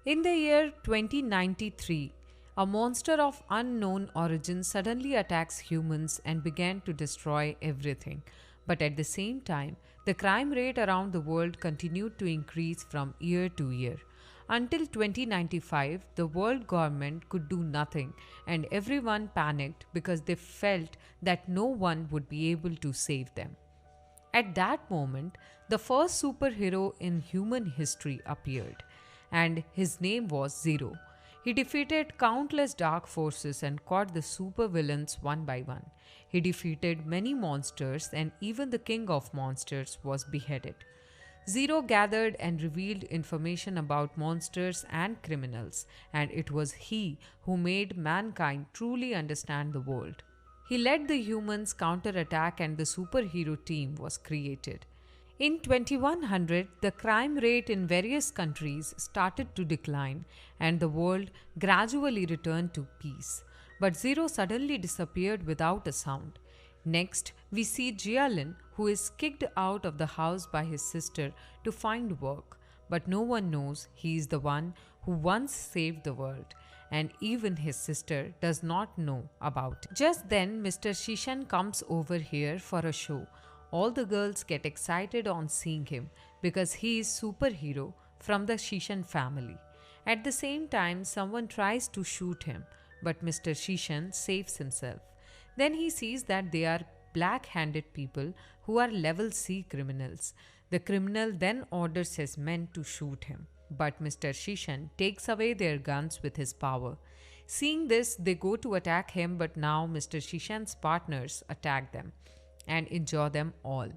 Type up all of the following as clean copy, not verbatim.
In the year 2093, a monster of unknown origin suddenly attacks humans and began to destroy everything. But at the same time, the crime rate around the world continued to increase from year to year. Until 2095, the world government could do nothing, and everyone panicked because they felt that no one would be able to save them. At that moment, the first superhero in human history appeared, and his name was Zero. He defeated countless dark forces and caught the supervillains one by one. He defeated many monsters, and even the king of monsters was beheaded. Zero gathered and revealed information about monsters and criminals, and it was he who made mankind truly understand the world. He led the humans' counterattack and the superhero team was created. In 2100, the crime rate in various countries started to decline and the world gradually returned to peace. But Zero suddenly disappeared without a sound. Next, we see Jialin, who is kicked out of the house by his sister to find work. But no one knows he is the one who once saved the world, and even his sister does not know about it. Just then, Mr. Shishan comes over here for a show. All the girls get excited on seeing him because he is superhero from the Shishan family. At the same time, someone tries to shoot him, but Mr. Shishan saves himself. Then he sees that they are black-handed people who are level C criminals. The criminal then orders his men to shoot him, but Mr. Shishan takes away their guns with his power. Seeing this, they go to attack him, but now Mr. Shishan's partners attack them and injure them all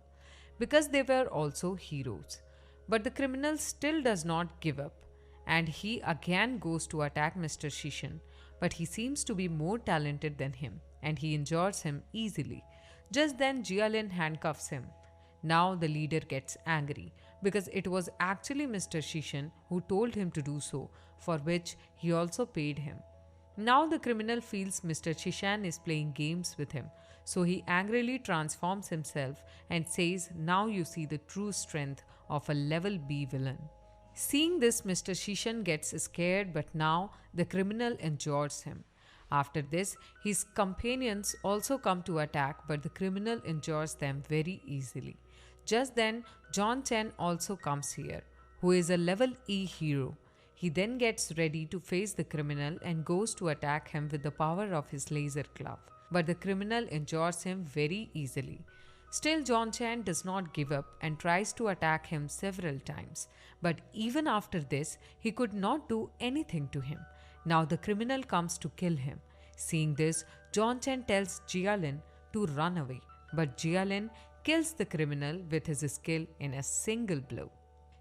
because they were also heroes. But the criminal still does not give up and he again goes to attack Mr. Shishan, but he seems to be more talented than him and he injures him easily. Just then Jialin handcuffs him. Now the leader gets angry because it was actually Mr. Shishan who told him to do so, for which he also paid him. Now the criminal feels Mr. Shishan is playing games with him, so he angrily transforms himself and says, "Now you see the true strength of a level B villain." Seeing this, Mr. Shishan gets scared, but now the criminal injures him. After this, his companions also come to attack, but the criminal injures them very easily. Just then, John Chen also comes here, who is a level E hero. He then gets ready to face the criminal and goes to attack him with the power of his laser glove. But the criminal injures him very easily. Still, John Chen does not give up and tries to attack him several times. But even after this, he could not do anything to him. Now the criminal comes to kill him. Seeing this, John Chen tells Jialin to run away. But Jialin kills the criminal with his skill in a single blow.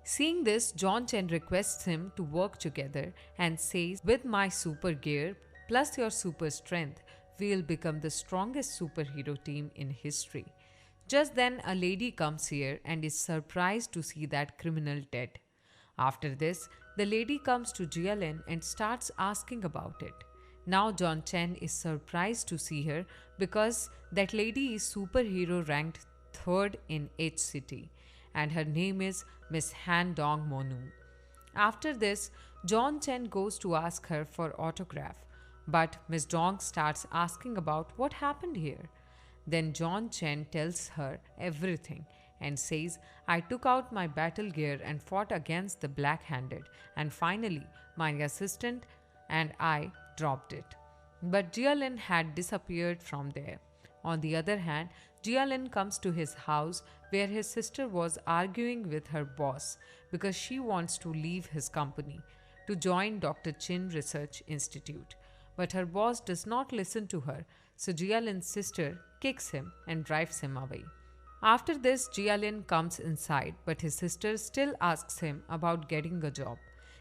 Seeing this, John Chen requests him to work together and says, "With my super gear plus your super strength, we'll become the strongest superhero team in history." Just then, a lady comes here and is surprised to see that criminal dead. After this, the lady comes to Jialin and starts asking about it. Now John Chen is surprised to see her because that lady is superhero ranked 3rd in H city and her name is Miss Han Dong Monu. After this, John Chen goes to ask her for autograph, but Miss Dong starts asking about what happened here. Then John Chen tells her everything and says, "I took out my battle gear and fought against the black-handed, and finally my assistant and I dropped it." But Jialin had disappeared from there. On the other hand, Jialin comes to his house where his sister was arguing with her boss because she wants to leave his company to join Dr. Chin Research Institute. But her boss does not listen to her, so Jialin's sister kicks him and drives him away. After this, Jialin comes inside, but his sister still asks him about getting a job.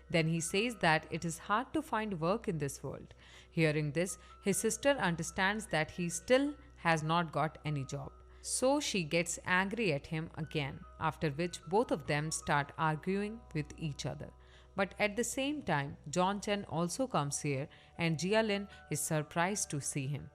Then he says that it is hard to find work in this world. Hearing this, his sister understands that he still has not got any job. So she gets angry at him again, after which both of them start arguing with each other. But at the same time, John Chen also comes here and Jialin is surprised to see him.